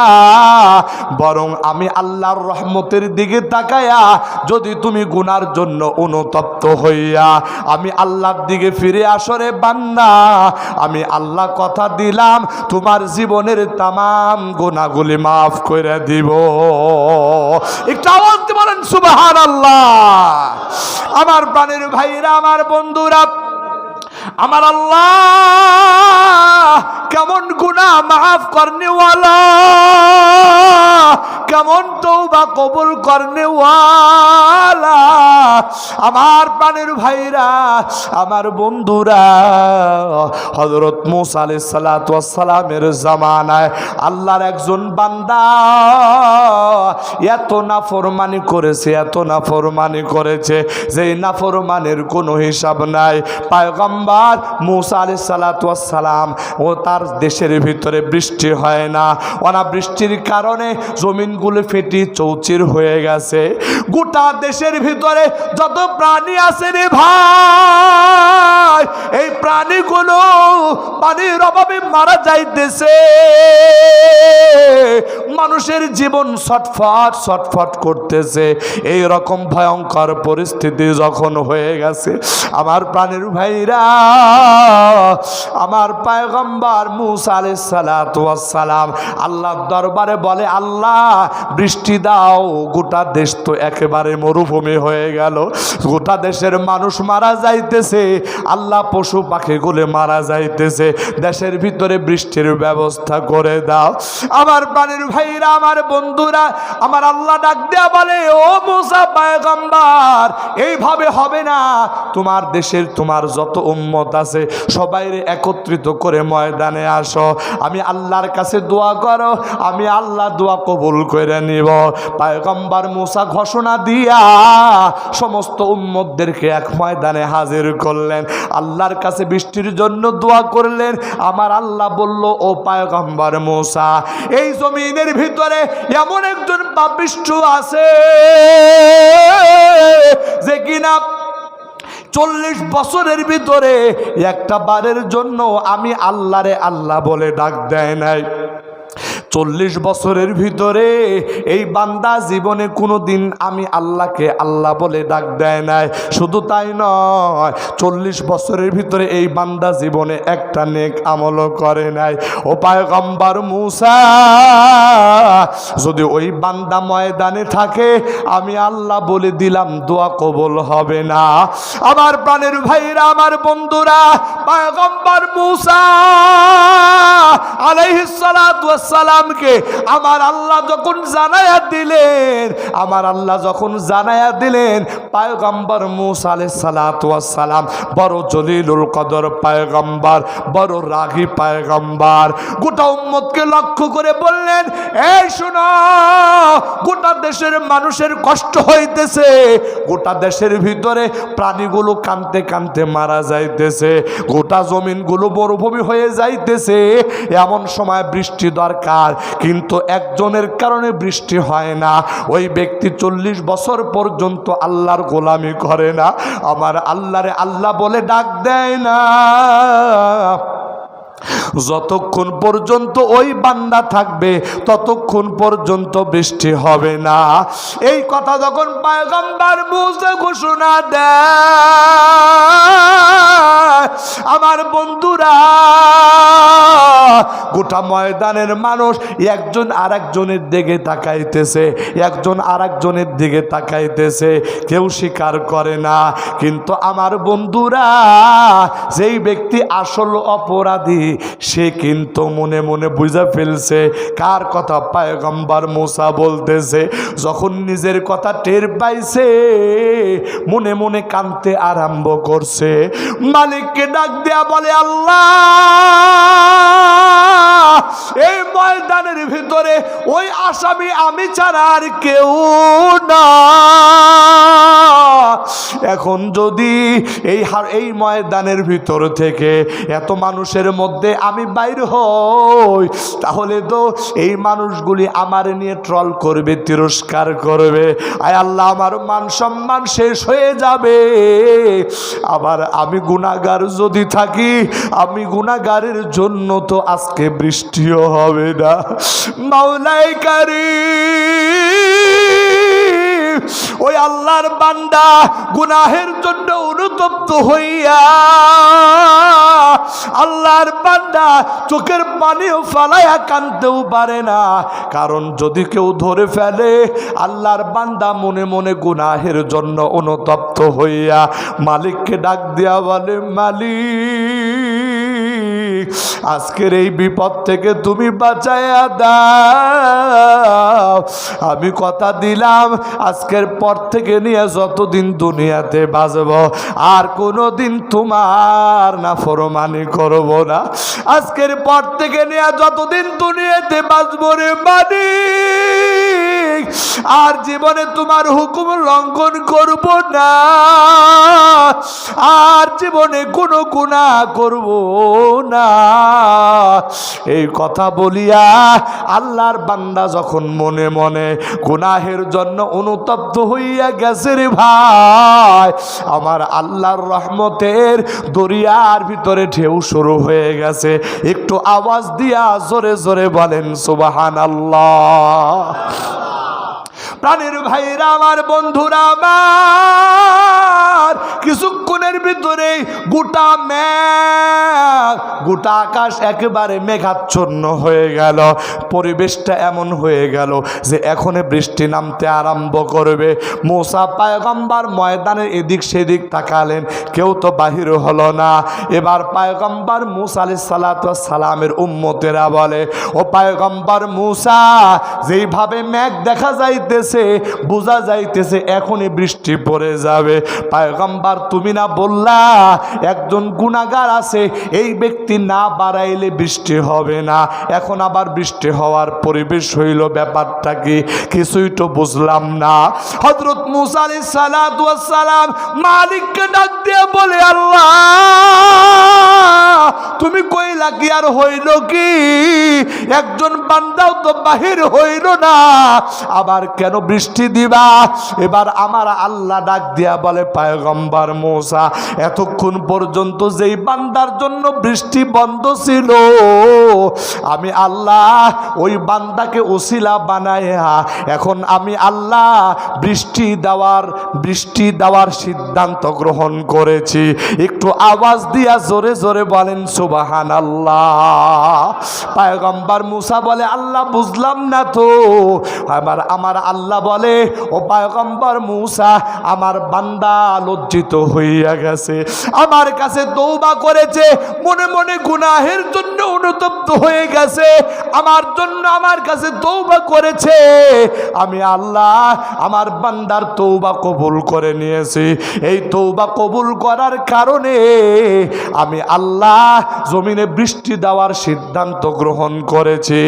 S1: বরং আমি আল্লাহর রহমতের দিকে তাকায়া যদি তুমি গুনার জন্য অনুতপ্ত হইয়া আমি আল্লাহর দিকে ফিরে আসো রে বান্দা, আমি আল্লাহ কথা দিলাম তোমার জীবনের তামাম গুনাহগুলি মাফ করে দিব। একটু আওয়াজ দিয়ে বলেন সুবহানাল্লাহ। আমার প্রাণের ভাইরা, আমার বন্ধুরা, আমার আল্লাহ কেমন গুনাহ মাফ করনে ওয়ালা, কেমন তওবা কবুল করনে ওয়ালা। আমার প্রাণের ভাইরা, আমার বন্ধুরা, হযরত মূসা আলাইহিস সালাতু ওয়াস সালামের জামানায় আল্লাহর একজন বান্দা এত নাফরমানি করেছে, এত নাফরমানি করেছে, যেই নাফরমানের কোনো হিসাব নাই। পয়গম্বর মূসা আলাইহিস সালাতু ওয়াস সালাম ও তার দেশের ভিতরে বৃষ্টি হয় না, অনাবৃষ্টির কারণে জমিনগুলো ফেটে চৌচির হয়ে গেছে। গোটা দেশের ভিতরে যত প্রাণী আছে রে ভাই, এই প্রাণীগুলো পানির অভাবে মারা যাইতেছে। মানুষের জীবন ছটফট ছটফট করতেছে। এই রকম ভয়ঙ্কর পরিস্থিতি যখন হয়ে গেছে, আমার প্রাণের ভাইরা, আমার পয়গম্বর মূসা আলাইহিস সালাতু ওয়াস সালাম আল্লাহর দরবারে বলে, আল্লাহ বৃষ্টি দাও। গোটা দেশ তো একেবারে মরুভূমি হয়ে গেল, গোটা দেশের মানুষ মারা যাইতেছে, আল্লাহ পশু পাখিগুলো মারা যাইতেছে, দেশের ভিতরে বৃষ্টির ব্যবস্থা করে দাও। আমার প্রাণের ভাইরা, আমার বন্ধুরা, আমার আল্লাহ ডাক দেয়া বলে, ও মূসা পয়গম্বর, এইভাবে হবে না। তোমার দেশের তোমার যত উম্মত আছে সবাইরে একত্রিত করে ময়দানে আসো, আমি আল্লাহর কাছে দোয়া করো, আমি আল্লাহ দোয়া কবুল করে নিব। পয়গম্বর মূসা ঘোষণা দিয়া সমস্ত উম্মতদেরকে এক ময়দানে হাজির করলেন, আল্লাহর কাছে বৃষ্টির জন্য দোয়া করলেন। আমার আল্লাহ বলল, ও পয়গম্বর মূসা, এই জমিনের ভিতরে এমন একজন পাপিষ্ঠ আছে যে কিনা 40 বছরের ভিতরে একটা বারের জন্য আমি আল্লাহরে আল্লাহ বলে ডাক দেয় নাই। 40 বছরের ভিতরে এই বান্দা জীবনে কোনো দিন আমি আল্লাহকে আল্লাহ বলে ডাক দেয় নাই। শুধু তাই নয়, 40 বছরের ভিতরে এই বান্দা জীবনে একটা নেক আমলও করে নাই। ও পয়গম্বর মূসা, যদি ওই বান্দা ময়দানে থাকে, আমি আল্লাহ বলে দিলাম দোয়া কবুল হবে না। আমার প্রাণের ভাইরা, আমার বন্ধুরা, পয়গম্বর মূসা আলাইহিস সালাতু ওয়াস সালামকে আমার আল্লাহ যখন জানায়া দিলেন, আমার আল্লাহ যখন জানায়া দিলেন, পয়গম্বর মূসা আলাইহিস সালাতু ওয়াস সালাম বড় জলিলুল কদর পয়গম্বর, বড় রাগী পয়গম্বর, গোটা উম্মতকে লক্ষ্য করে বললেন, এই শোনো, গোটা দেশের মানুষের কষ্ট হইতেছে, গোটা দেশের ভিতরে প্রাণীগুলো কাঁদতে কাঁদতে মারা যাইতেছে, গোটা জমিনগুলো মরুভূমি হয়ে যাইতেছে। এমন সময় বৃষ্টি দরকার, কিন্তু একজনের কারণে বৃষ্টি হয় না। ওই ব্যক্তি 40 বছর পর্যন্ত আল্লাহর গোলামি করে না, আমার আল্লাহরে আল্লাহ বলে ডাক দেয় না। যতক্ষণ পর্যন্ত ওই বান্দা থাকবে ততক্ষণ পর্যন্ত বৃষ্টি হবে না। এই কথা যখন পয়গম্বর মূসা ঘোষণা দেয়, আমার বন্ধুরা, গোটা ময়দানের মানুষ একজন আর একজনের দিকে তাকাইতেছে, একজন আর একজনের দিকে তাকাইতেছে, কেউ স্বীকার করে না। কিন্তু আমার বন্ধুরা, যেই ব্যক্তি আসল অপরাধী সে কিন্তু মনে মনে বুঝে ফেলছে কার কথা পয়গম্বর মূসা বলতেছে। যখন নিজের কথা টের পাইছে, মনে মনে কাঁদতে আরম্ভ করছে, মালিককে ডাক দেয়া বলে, আল্লাহ, এই ময়দানের ভিতরে ওই আসামি আমি ছাড়া আর কেউ না। এখন যদি এই ময়দানের ভিতর থেকে এত মানুষের মধ্যে আমি বাইর হই, তাহলে তো এই মানুষগুলি আমার নিয়ে ট্রল করবে, তিরস্কার করবে। আয় আল্লাহ, আমার মান সম্মান শেষ হয়ে যাবে। আবার আমি গুনাহগার যদি থাকি, আমি গুনাহগারের জন্য তো আজকে বৃষ্টিও হবে না। মাওলাই কারীম, ওই আল্লাহর বান্দা গুনাহের জন্য অনুতপ্ত হইয়া আল্লাহর বান্দা চোখের পানিও ফালাইয়া কাঁদতেও পারে না। কারণ যদি কেউ ধরে ফেলে, আল্লাহর বান্দা মনে মনে গুনাহের জন্য অনুতপ্ত হইয়া মালিককে ডাক দিয়া বলে, মালিক আজকের এই বিপদ থেকে তুমি বাঁচাইয়া দাও। আমি কথা দিলাম আজকের পর থেকে নিয়ে যতদিন দুনিয়াতে বাঁচব আর কোনোদিন তোমার নাফরমানি করব না। আজকের পর থেকে নিয়ে যতদিন দুনিয়াতে বাঁচব রে মালিক, আর জীবনে তোমার হুকুম লঙ্ঘন করব না, আর জীবনে কোনো গুনাহ করব না। এই কথা বলিয়া আল্লাহর বান্দা যখন মনে মনে গুনাহের জন্য অনুতপ্ত হইয়া গেছে রে ভাই, আমার আল্লাহর রহমতের দরিয়ার ভিতরে ঢেউ শুরু হয়ে গেছে। একটু আওয়াজ দিয়া জোরে জোরে বলেন সুবহানাল্লাহ। প্রাণের ভাইরা আমার, বন্ধুরা আমার, কিছুক্ষণের ভিতরে গোটা মেঘ, গোটা আকাশ একেবারে মেঘাচ্ছন্ন হয়ে গেল। পরিবেশটা এমন হয়ে গেল যে এখনই বৃষ্টি নামতে আরম্ভ করবে। মুসা পয়গম্বর ময়দানের এদিক সেদিক তাকালেন, কেউ তো বাহির হলো না। এবার পয়গম্বর মুসা আলাইহিস সালাতু ওয়াস সালামের উম্মতেরা বলে, ও পয়গম্বর মুসা, যেইভাবে মেঘ দেখা যাইতেছে বোঝা যাইতেছে এখনই বৃষ্টি পড়ে যাবে। পয়গম্বর তুমি না বললা একজন গুনাহগার আছে, এই ব্যক্তি না বাড়াইলে বৃষ্টি হবে না, এখন আবার বৃষ্টি হওয়ার পরিবেশ হইল, ব্যাপারটা কি? কিছুই তো বুঝলাম না। হযরত মুসা আলাইহিস সালাতু ওয়াস সালাম মালিককে ডাক দিয়ে বলে, আল্লাহ তুমি কইলা কি আর হইল কি? একজন বান্দাও তো বাহির হইল না, আবার কেন বৃষ্টি দিবা? এবার আমার আল্লাহ ডাক দিয়া বলে, পয়গম্বর মুসা, এতক্ষণ পর্যন্ত যেই বান্দার জন্য বৃষ্টি বন্ধ ছিল, আমি আল্লাহ ওই বান্দাকে ওসিলা বানায়া এখন আমি আল্লাহ বৃষ্টি দেওয়ার সিদ্ধান্ত গ্রহণ করেছি। একটু আওয়াজ দিয়া জোরে জোরে বলেন সুবহানাল্লাহ। পয়গম্বর মুসা বলে, আল্লাহ বুঝলাম না তো। আমার আল্লাহ বলে, ও পয়গম্বর মুসা, আমার বান্দা লজ্জিত হইয়া গেছে, আমার কাছে তওবা করেছে, মনে মনে গুনাহের জন্য অনুতপ্ত হয়ে গেছে, আমার কাছে তওবা করেছে। আমি আল্লাহ আমার বান্দার তওবা কবুল করে নিয়েছি। এই তওবা কবুল করার কারণে আমি আল্লাহ জমিনে বৃষ্টি দেওয়ার সিদ্ধান্ত গ্রহণ করেছি।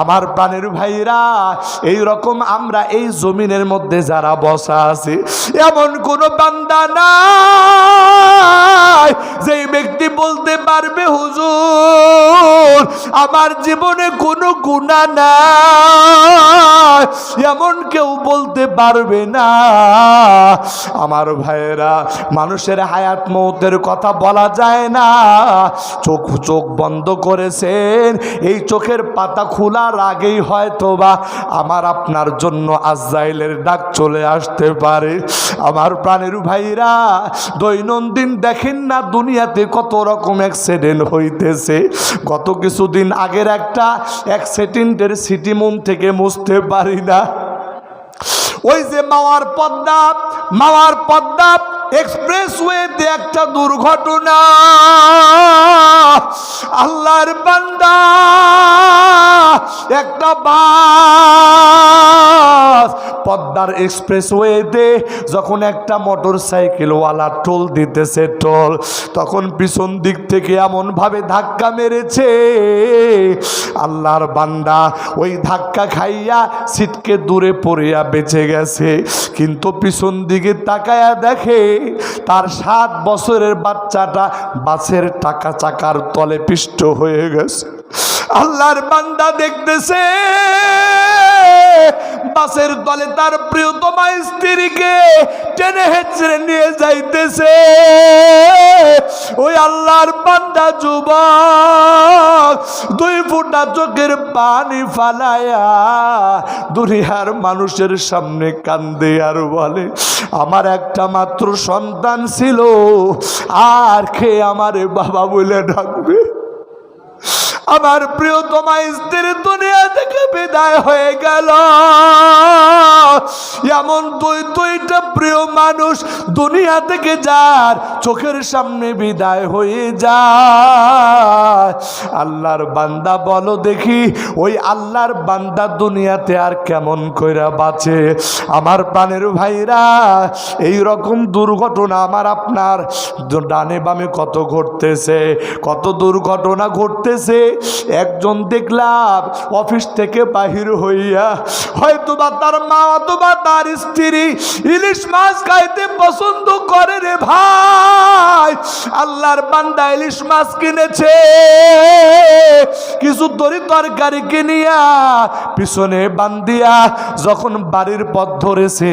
S1: আমার প্রাণের ভাইরা, এই রকম আমরা এই জমিনের মধ্যে যারা বসা আছি, এমন কোন বান্দা নাই যেই ব্যক্তি বলতে পারবে হুজুর আমার জীবনে কোনো গুনাহ নাই, এমন কেউ বলতে পারবে না। আমার ভাইয়েরা, মানুষের হায়াত মৌতের কথা বলা যায় না। চোখ বন্ধ করেছেন, এই চোখের পাতা খোলার আগেই হয়তোবা আমার আপনার জন্য আজরাইলের ডাক চলে আসতে পারে। আমার প্রাণের ভাইরা, দৈনন্দিন দেখেন না দুনিয়াতে কত রকম অ্যাক্সিডেন্ট হইতেছে। গত কিছুদিন আগের একটা অ্যাক্সিডেন্টের স্মৃতি মন থেকে মুছতে পারি না। ওই যে মাওয়ার পদ্মা এক্সপ্রেসওয়েতে একটা দুর্ঘটনা, আল্লাহর বান্দা একটা বাস পদ্মার এক্সপ্রেসওয়েতে যখন একটা মোটর সাইকেলওয়ালা টোল দিতেছে, তখন পিছন দিক থেকে এমন ভাবে ধাক্কা মেরেছে, আল্লাহর বান্দা ওই ধাক্কা খাইয়া সিটকে দূরে পড়িয়া বেঁচে গেছে। কিন্তু পিছন দিকে তাকায়া দেখে তার 7 বছরের বাচ্চাটা বাসের চাকার তলে পিষ্ট হয়ে গেছে। আল্লাহর বান্দা দেখতেছে বাসের তলে তার প্রিয়তমা স্ত্রীকে টেনে হেঁচড়ে নিয়ে যাইতেছে। ওই আল্লাহর বান্দা যুবক 2 ফোঁটা চোখের পানি ফালায়া দুনিয়ার মানুষের সামনে কান্দে আর বলে, আমার একটা মাত্র সন্তান ছিল, আর কে আমারে বাবা বলে ডাকবে? আমার প্রিয়তমা স্ত্রী দুনিয়া থেকে বিদায় হয়ে গেল। এমন দুইটা প্রিয় মানুষ দুনিয়া থেকে যার চোখের সামনে বিদায় হয়ে যায়। আল্লাহর বান্দা বলো দেখি, ওই আল্লাহর বান্দা দুনিয়াতে আর কেমন কইরা বাঁচে? আমার প্রাণের ভাইরা, এই রকম দুর্ঘটনা আমার আপনার ডানে বামে কত ঘটতেছে, কত দুর্ঘটনা ঘটতেছে। একজন দেখলাম অফিস থেকে বাহির হইয়া, হয়তো বা তার মা অথবা তার স্ত্রী ইলিশ মাছ খাইতে পছন্দ করে রে ভাই। আল্লাহর বান্দা ইলিশ মাছ কিনেছে, কিছু তরি তরকারি কিনিয়া পিছনে বান্ধিয়া যখন বাড়ির পথ ধরেছে,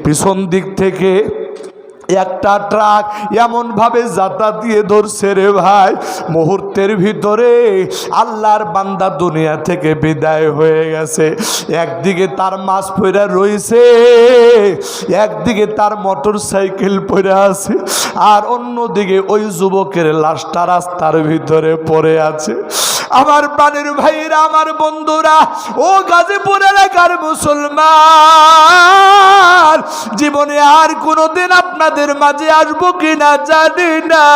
S1: পিছন দিক থেকে একটা ট্রাক এমন ভাবে যাতা দিয়ে ধরছে রে ভাই, মুহূর্তের ভিতরে আল্লাহর বান্দা দুনিয়া থেকে বিদায় হয়ে গেছে। একদিকে তার মাছ পড়ে রয়েছে, একদিকে তার মোটর সাইকেল পড়ে আছে, আর অন্যদিকে ওই যুবকের লাশটা রাস্তার ভিতরে পড়ে আছে। আমার প্রাণের ভাইরা, আমার বন্ধুরা, ও গাজীপুর এলাকার মুসলমান, জীবনে আর কোনোদিন আপনাদের মাঝে আসবো কিনা জানি না,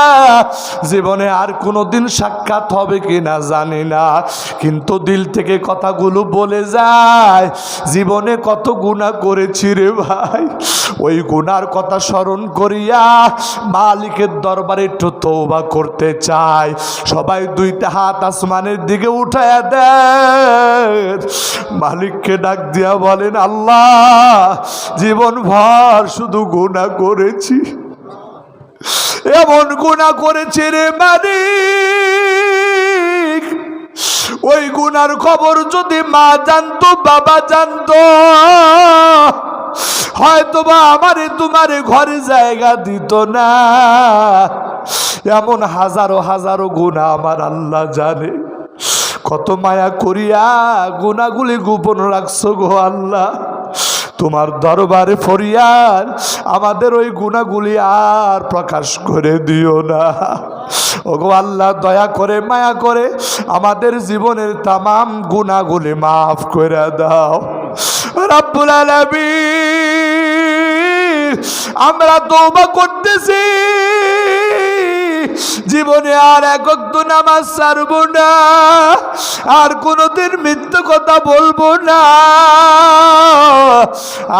S1: জীবনে আর কোনোদিন সাক্ষাৎ হবে কিনা জানি না, কিন্তু দিল থেকে কথাগুলো বলে যায়। জীবনে কত গুনাহ করেছি রে ভাই, ওই গুনার কথা স্মরণ করিয়া মালিকের দরবারে একটু তওবা করতে চাই। সবাই 2টা হাত আসমানের দিকে উঠায়া দেন, মালিককে ডাক দিয়া বলেন, আল্লাহ জীবন ভর শুধু গুনাহ করেছি, এমন গুনাহ করেছি রে মালিক, ওই গুনার খবর যদি মা জানতো, বাবা জানতো, হয়তোবা আমারে তোমারে ঘরে জায়গা দিত না। এমন হাজারো হাজারো গুনাহ আমার আল্লাহ জানে। কত মায়া করিয়া গুনাহগুলি গোপন রাখছো গো আল্লাহ, তোমার দরবারে ফরিয়াদ, আমাদের ওই গুনাহগুলি আর প্রকাশ করে দিও না। ওগো আল্লাহ, দয়া করে মায়া করে আমাদের জীবনের তামাম গুনাহগুলি মাফ করে দাও রব্বুল আলামিন। আমরা তওবা করতেছি, জীবনে আর এক ওয়াক্ত নামাজ ছাড়বো না, আর কোনোদিন মিথ্যে কথা বলবো না,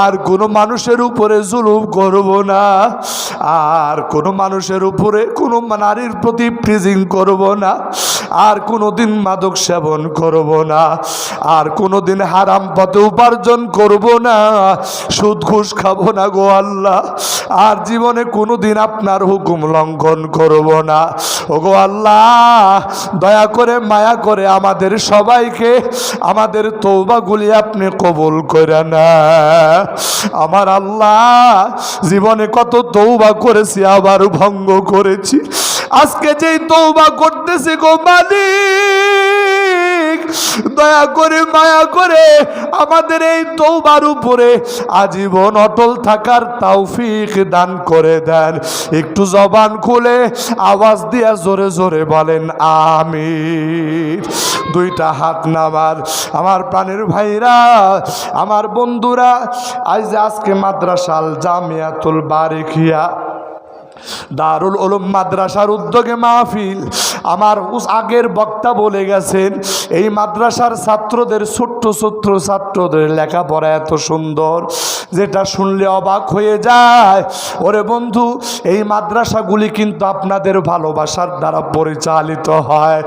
S1: আর কোনো মানুষের উপরে জুলুম করব না, আর কোনো মানুষের উপরে কোনো নারীর প্রতি প্রিজিং করব না, আর কোনোদিন মাদক সেবন করব না, আর কোনোদিন হারাম পথে উপার্জন করব না, সুদ ঘুষ খাবো না গো আল্লাহ, আর জীবনে কোনোদিন আপনার হুকুম লঙ্ঘন করব না। ওগো আল্লাহ, দয়া করে মায়া করে আমাদের সবাইকে আমাদের তওবাগুলি আপনি কবুল করে না। আমার আল্লাহ, জীবনে কত তওবা করেছি, আবার ভঙ্গ করেছি, আজকে যেই তওবা করতেছি গো মালিক, দয়া করে মায়া করে আমাদের এই তওবার উপরে আজীবন অটল থাকার তৌফিক দান করে দেন। একটু জবান খুলে আওয়াজ দিয়া জোরে জোরে বলেন আমিন। 2টা হাত নামার আমার প্রাণের ভাইরা, আমার বন্ধুরা, আজকে মাদ্রাসাল জামিয়াতুল বারিকিয়া দারুল উলুম মাদ্রাসার উদ্যোগে মাহফিল। আমার আগের বক্তা বলে গেছেন, এই মাদ্রাসার ছাত্রদের ছোট্ট ছোট্ট ছাত্রদের লেখাপড়া এত সুন্দর, যেটা শুনলে অবাক হয়ে যায়। ওরে বন্ধু, এই মাদ্রাসাগুলি কিন্তু আপনাদের ভালোবাসার দ্বারা পরিচালিত হয়।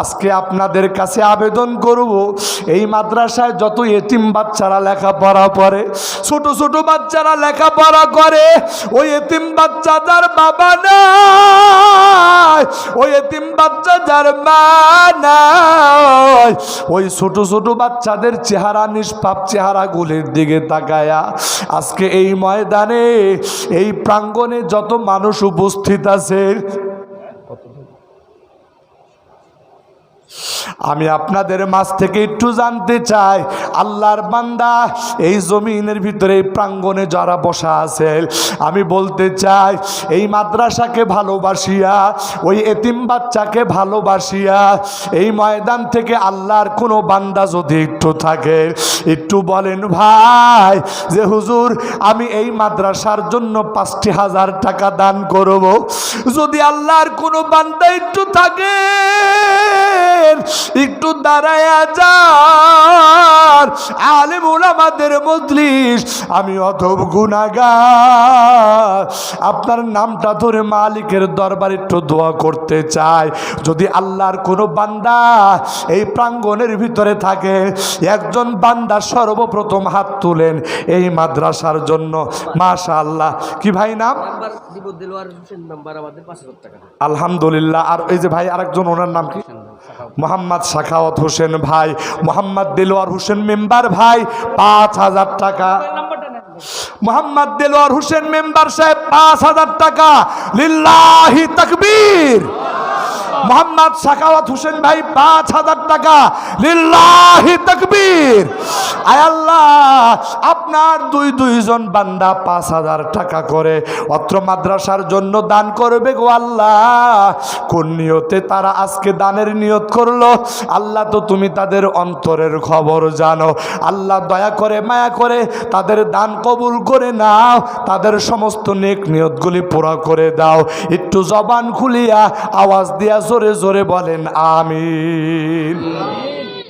S1: আজকে আপনাদের কাছে আবেদন করব, এই মাদ্রাসায় যত এতিম বাচ্চারা লেখাপড়া করে, ছোট ছোট বাচ্চারা লেখাপড়া করে, ওই এতিম বাচ্চা যার বাবা নাই, ওই এতিম বাচ্চা যার মা নাই, ওই ছোট ছোট বাচ্চাদের চেহারা, নিষ্পাপ চেহারাগুলির দিকে তাকায়া আজকে এই ময়দানে, এই প্রাঙ্গণে যত মানুষ উপস্থিত আছে, আমি আপনাদের মাঝ থেকে একটু জানতে চাই, আল্লাহর বান্দা এই জমিনের ভিতরে এই প্রাঙ্গণে যারা বসা আছে, আমি বলতে চাই এই মাদ্রাসাকে ভালোবাসিয়া, ওই এতিম বাচ্চাকে ভালোবাসিয়া এই ময়দান থেকে আল্লাহর কোনো বান্দা যদি একটু থাকে, একটু বলেন ভাই যে হুজুর আমি এই মাদ্রাসার জন্য 5,000 টাকা দান করব। যদি আল্লাহর কোনো বান্দা একটু থাকে, একটু দাঁড়ায়া যান, আলেম ওলামাদের মজলিস, আমি অথব গুনাহগার, আপনার নামটা ধরে মালিকের দরবারে একটু দোয়া করতে চাই। যদি আল্লাহর কোনো বান্দা এই প্রাঙ্গণের ভিতরে থাকে, একজন বান্দা সর্বপ্রথম হাত তুলেন এই মাদ্রাসার জন্য। মাশাআল্লাহ। কি ভাই নাম? আলহামদুলিল্লাহ। আর এই যে ভাই আরেকজন, ওনার নাম কি? মোহাম্মদ সাখাওয়াত হোসেন ভাই। মোহাম্মদ দেলোয়ার হোসেন মেম্বার ভাই 5,000 টাকা। মোহাম্মদ দেলোয়ার হোসেন মেম্বার সাহেব 5,000 টাকা। লিল্লাহি তাকবীর। মোহাম্মদ সাখাওয়াত হোসেন ভাই 5,000 টাকা। লিল্লাহি তাকবীর। আয় আল্লাহ, আপনার দুইজন বান্দা 5,000 টাকা করে অত্র মাদ্রাসার জন্য দান করবে গো আল্লাহ। কোন নিয়তে তারা আজকে দানের নিয়ত করলো, আল্লাহ তো তুমি তাদের অন্তরের খবর জানো। আল্লাহ দয়া করে মায়া করে তাদের দান কবুল করে নাও, তাদের সমস্ত নেক নিয়তগুলি পুরা করে দাও। একটু জবান খুলিয়া আওয়াজ দিয়া জোরে জোরে বলেন আমিন।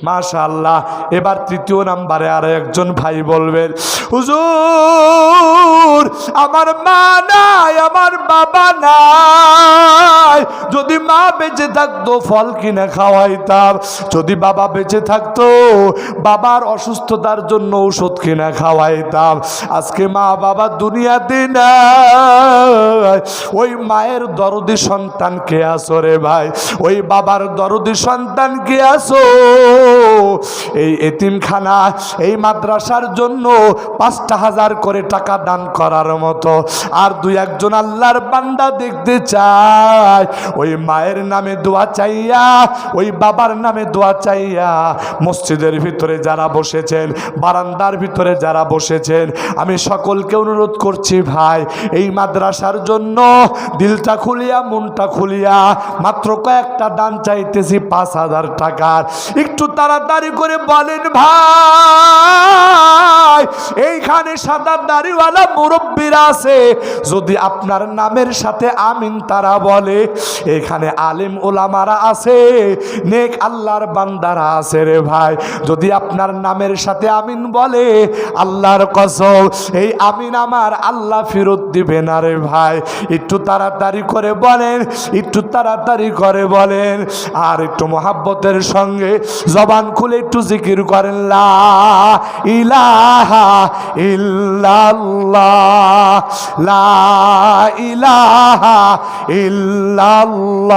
S1: মাশাআল্লাহ। এবার তৃতীয় নাম্বারে আর একজন ভাই বলবেন, হুজুর আমার মা নাই, আমার বাবা নাই, যদি মা বেঁচে থাকতো ফল কিনে খাওয়াইতাম, যদি বাবা বেঁচে থাকতো বাবার অসুস্থতার জন্য ওষুধ কিনে খাওয়াইতাম। আজকে মা বাবা দুনিয়াতে নাই, ওই মায়ের দরদি সন্তান কে আসো রে ভাই, ওই বাবার দরদি সন্তান কে আসো। এই এতিমখানা এই মাদ্রাসার জন্য 5,000 করে টাকা দান করার মতো আর দুই একজন আল্লাহর বান্দা দেখতে চায়। ওই মায়ের নামে দোয়া চাইয়া, ওই বাবার নামে দোয়া চাইয়া মসজিদের ভিতরে যারা বসেছেন, বারান্দার ভিতরে যারা বসেছেন, আমি সকলকে অনুরোধ করছি ভাই এই মাদ্রাসার জন্য দিলটা খুলিয়া মনটা খুলিয়া মাত্র কয়েকটা দান চাইতেছি 5,000 টাকার। একটু তাড়াতাড়ি করে বলেন ভাই, এইখানে সাদা দাড়িওয়ালা মুরব্বীরা আছে, যদি আপনার নামের সাথে আমিন তারা বলে, এখানে আলেম ওলামারা আছে, নেক আল্লাহর বান্দারা আছে রে ভাই, যদি আপনার নামের সাথে আমিন বলে, আল্লাহর কসম এই আমিন আমার আল্লাহ ফেরত দিবে না রে ভাই। একটু তাড়াতাড়ি করে বলেন, একটু তাড়াতাড়ি করে বলেন, আর একটু মোহাব্বতের সঙ্গে জবান খুলে একটু জিকির করেন, লা ইলাহা ইল্লাল্লাহ, লা ইলাহা ইল্লাল্লাহ।